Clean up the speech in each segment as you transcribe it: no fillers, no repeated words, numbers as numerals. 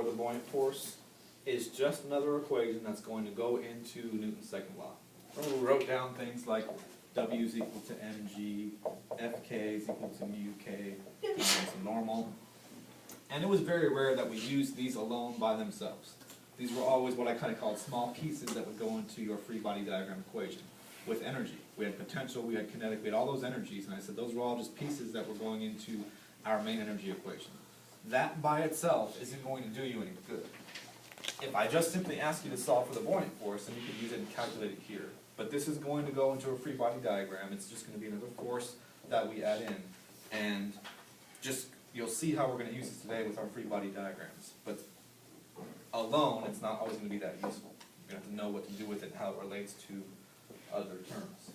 for the buoyant force is just another equation that's going to go into Newton's second law. Remember we wrote down things like W is equal to mg, Fk is equal to mu k times the normal. And it was very rare that we used these alone by themselves. These were always what I kind of called small pieces that would go into your free body diagram equation with energy. We had potential, we had kinetic, we had all those energies, and I said those were all just pieces that were going into our main energy equation. That by itself isn't going to do you any good. If I just simply ask you to solve for the buoyant force, then you could use it and calculate it here. But this is going to go into a free body diagram. It's just going to be another force that we add in. And just, you'll see how we're going to use this today with our free body diagrams. But alone, it's not always going to be that useful. You're going to have to know what to do with it and how it relates to other terms.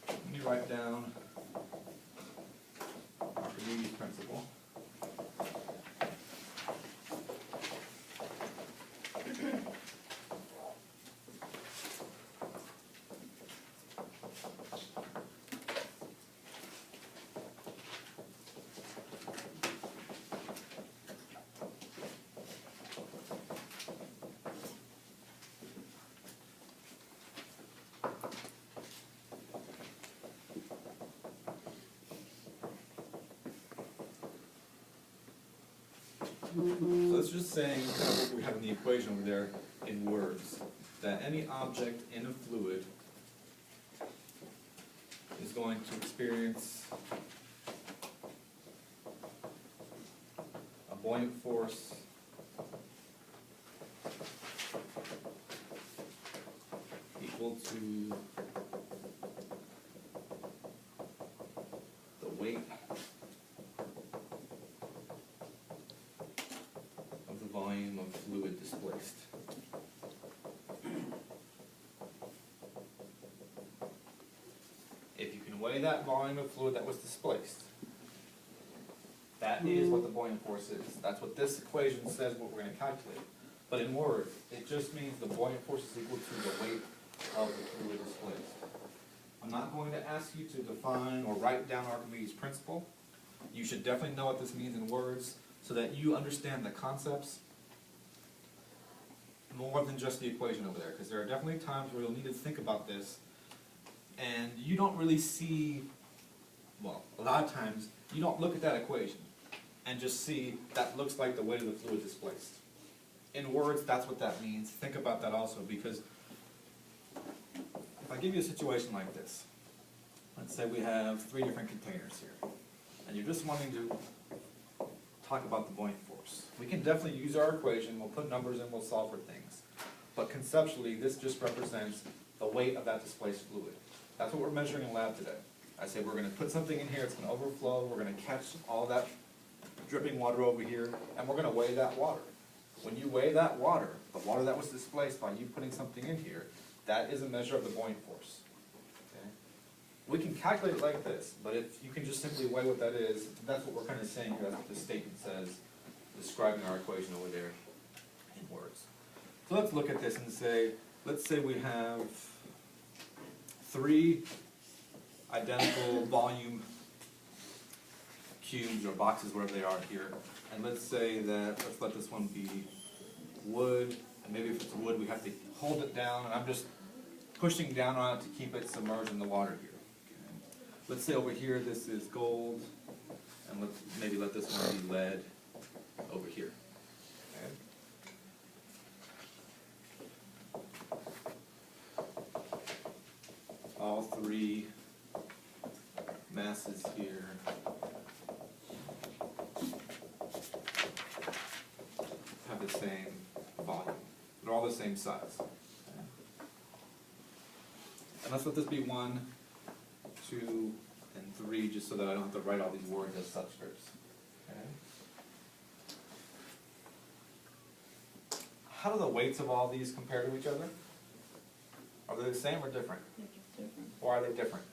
Let me write down Archimedes' principle. So it's just saying what we have in the equation over there in words, that any object in a fluid is going to experience a buoyant force equal to the weight volume of fluid displaced. If you can weigh that volume of fluid that was displaced, that is what the buoyant force is. That's what this equation says what we're going to calculate. But in words, it just means the buoyant force is equal to the weight of the fluid displaced. I'm not going to ask you to define or write down Archimedes' principle. You should definitely know what this means in words, so that you understand the concepts more than just the equation over there, because there are definitely times where you'll need to think about this and you don't really see, well, a lot of times you don't look at that equation and just see that looks like the weight of the fluid displaced. In words, that's what that means. Think about that also, because if I give you a situation like this, let's say we have 3 different containers here, and you're just wanting to talk about the buoyant force. We can definitely use our equation, we'll put numbers in, we'll solve for things. But conceptually, this just represents the weight of that displaced fluid. That's what we're measuring in lab today. I say we're going to put something in here, it's going to overflow, we're going to catch all that dripping water over here, and we're going to weigh that water. When you weigh that water, the water that was displaced by you putting something in here, that is a measure of the buoyant force. We can calculate it like this, but if you can just simply weigh what that is, that's what we're kind of saying here. That's what this statement says, describing our equation over there in words. So let's look at this and say, let's say we have 3 identical volume cubes or boxes, whatever they are here. And let's say that, let's let this one be wood, and maybe if it's wood we have to hold it down, and I'm just pushing down on it to keep it submerged in the water here. Let's say over here this is gold, and let's maybe let this one be lead over here. Okay. All 3 masses here have the same volume. They're all the same size. Okay. And let's let this be 1, 2, and 3, just so that I don't have to write all these words as subscripts. Okay. How do the weights of all these compare to each other? Are they the same or different? They're just different. Why are they different?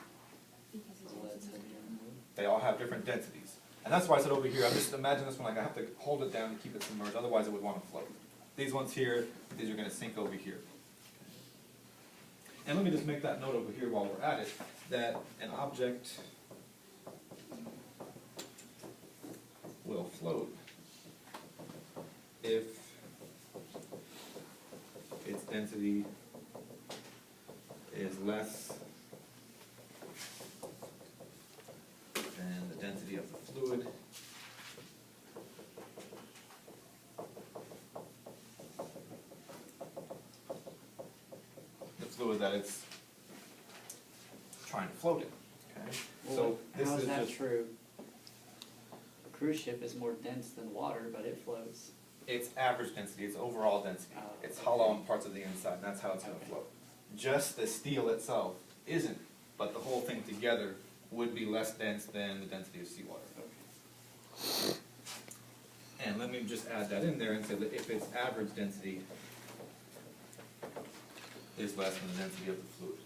Because it's just They all have different densities. And that's why I said over here, I just imagine this one like I have to hold it down to keep it submerged, otherwise it would want to float. These ones here, these are going to sink over here. And let me just make that note over here while we're at it, that an object will float if its density is less than the density of the fluid. The fluid that it's trying to float in. Okay? Well, So this how is is that just, true? A cruise ship is more dense than water, but it floats. it's average density, it's overall density. Oh, It's okay. hollow on parts of the inside, and that's how it's gonna Okay. float. Just the steel itself isn't, but the whole thing together would be less dense than the density of seawater. Okay. And let me just add that in there and say that if its average density is less than the density of the fluid.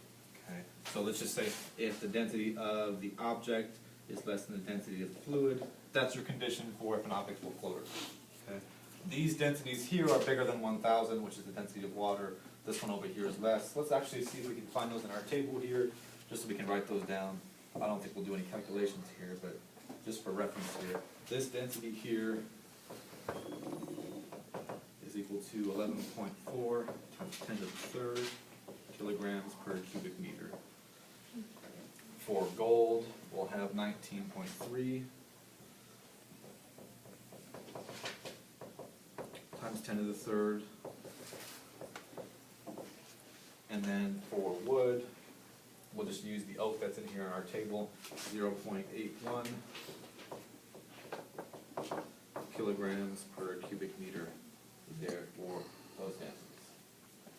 Okay? So let's just say if the density of the object is less than the density of the fluid, that's your condition for if an object will float or not. Okay? These densities here are bigger than 1,000, which is the density of water. This one over here is less. Let's actually see if we can find those in our table here, just so we can write those down. I don't think we'll do any calculations here, but just for reference here. This density here is equal to 11.4 times 10 to the third kilograms per cubic meter. For gold, we'll have 19.3 times 10 to the third. And then for wood, we'll just use the oak that's in here in our table, 0.81 kilograms per cubic meter there for those densities.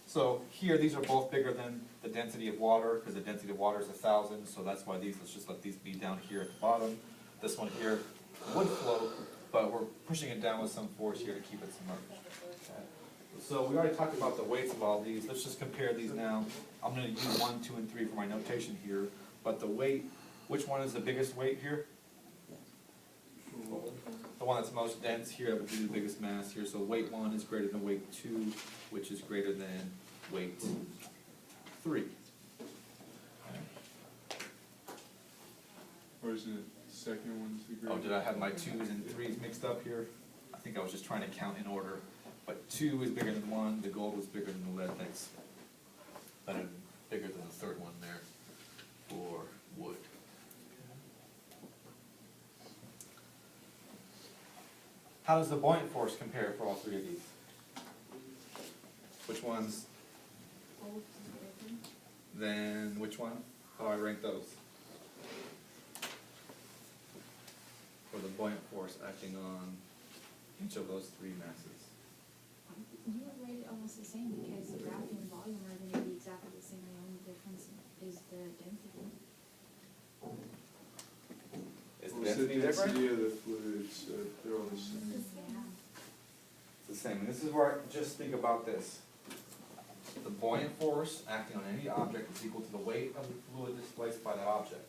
So here, these are both bigger than the density of water, because the density of water is 1,000, so that's why these, let's just let these be down here at the bottom. This one here would float, but we're pushing it down with some force here to keep it submerged. Okay. So we already talked about the weights of all these. Let's just compare these now. I'm going to use 1, 2, and 3 for my notation here. But the weight, which one is the biggest weight here? The one that's most dense here, that would be the biggest mass here. So weight 1 is greater than weight 2, which is greater than weight 3. Or is it the second one? Oh, did I have my 2s and 3s mixed up here? I think I was just trying to count in order. But 2 is bigger than 1, the gold was bigger than the lead, thanks. But bigger than the third one there for wood. How does the buoyant force compare for all three of these? Which ones? Gold is different. Then which one? How do I rank those? For the buoyant force acting on each of those three masses. You would rate it almost the same because the gravity and volume are going to be exactly the same. The only difference is the density. Is the What's the density different? density of the fluids? They're all the same. Yeah. It's the same, and this is where I just think about this. The buoyant force acting on any object is equal to the weight of the fluid displaced by that object.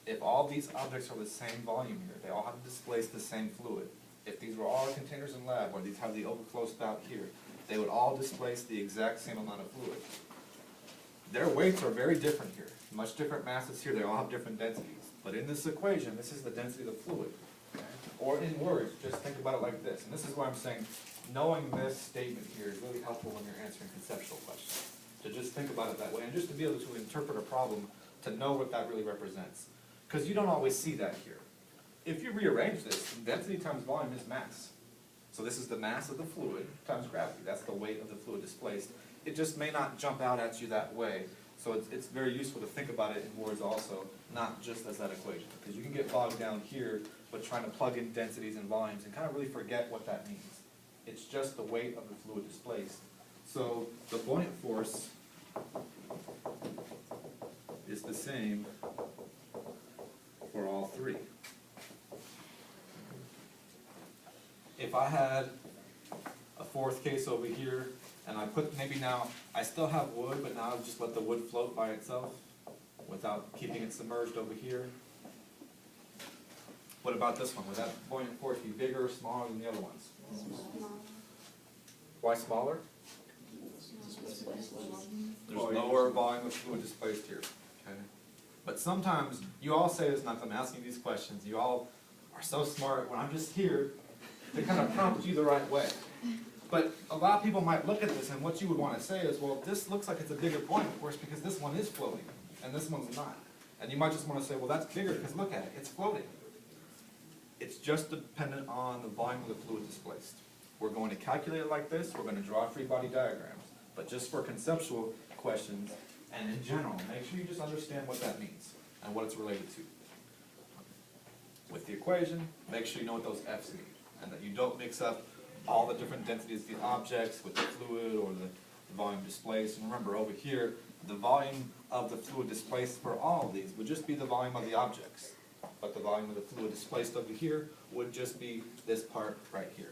If all these objects are the same volume here, they all have to displace the same fluid. If these were all containers in lab, or these have the overflow spout here, they would all displace the exact same amount of fluid. Their weights are very different here. Much different masses here, they all have different densities. But in this equation, this is the density of the fluid. Okay? Or in words, just think about it like this. And this is why I'm saying, knowing this statement here is really helpful when you're answering conceptual questions. To just think about it that way, and just to be able to interpret a problem, to know what that really represents. Because you don't always see that here. If you rearrange this, density times volume is mass. So this is the mass of the fluid times gravity. That's the weight of the fluid displaced. It just may not jump out at you that way. So it's very useful to think about it in words also, not just as that equation. Because you can get bogged down here, but trying to plug in densities and volumes and kind of really forget what that means. It's just the weight of the fluid displaced. So the buoyant force is the same for all three. If I had a fourth case over here, and I put, maybe now, I still have wood, but now I've just let the wood float by itself without keeping it submerged over here. What about this one? Would that buoyant force be bigger or smaller than the other ones? Why smaller? displaced levels. There's Oh, lower volume of fluid displaced here, okay? But sometimes, you all say this, not that I'm asking these questions, you all are so smart when I'm just here to kind of prompt you the right way. But a lot of people might look at this and what you would want to say is, well, this looks like it's a bigger point, of course, because this one is floating and this one's not. And you might just want to say, well, that's bigger because look at it, it's floating. It's just dependent on the volume of the fluid displaced. We're going to calculate it like this, we're going to draw free body diagrams. But just for conceptual questions, and in general, make sure you just understand what that means and what it's related to. With the equation, make sure you know what those F's mean, and that you don't mix up all the different densities of the objects with the fluid or the volume displaced. And remember, over here, the volume of the fluid displaced for all of these would just be the volume of the objects. But the volume of the fluid displaced over here would just be this part right here.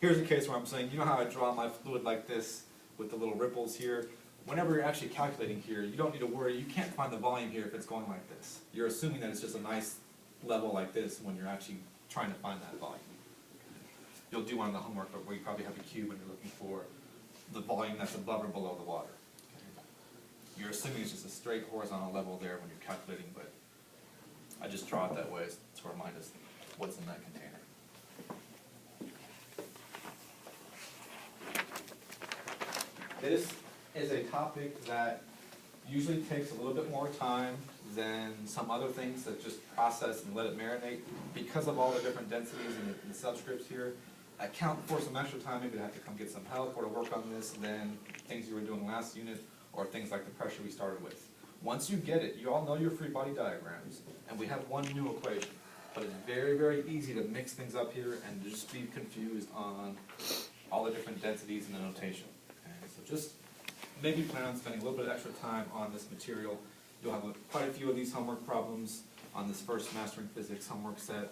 Here's a case where I'm saying, you know how I draw my fluid like this with the little ripples here? Whenever you're actually calculating here, you don't need to worry, you can't find the volume here if it's going like this. You're assuming that it's just a nice level like this when you're actually trying to find that volume. You'll do one on the homework where you probably have a cube and you're looking for the volume that's above or below the water. You're assuming it's just a straight horizontal level there when you're calculating, but I just draw it that way to remind us what's in that container. This is a topic that usually takes a little bit more time than some other things that just process and let it marinate. Because of all the different densities and the subscripts here, account for some extra time, maybe to have to come get some help or to work on this than things you were doing last unit or things like the pressure we started with. Once you get it, you all know your free body diagrams, and we have one new equation. But it's very, very easy to mix things up here and just be confused on all the different densities and the notation. Okay? So just maybe plan on spending a little bit of extra time on this material. You'll have quite a few of these homework problems on this first Mastering Physics homework set.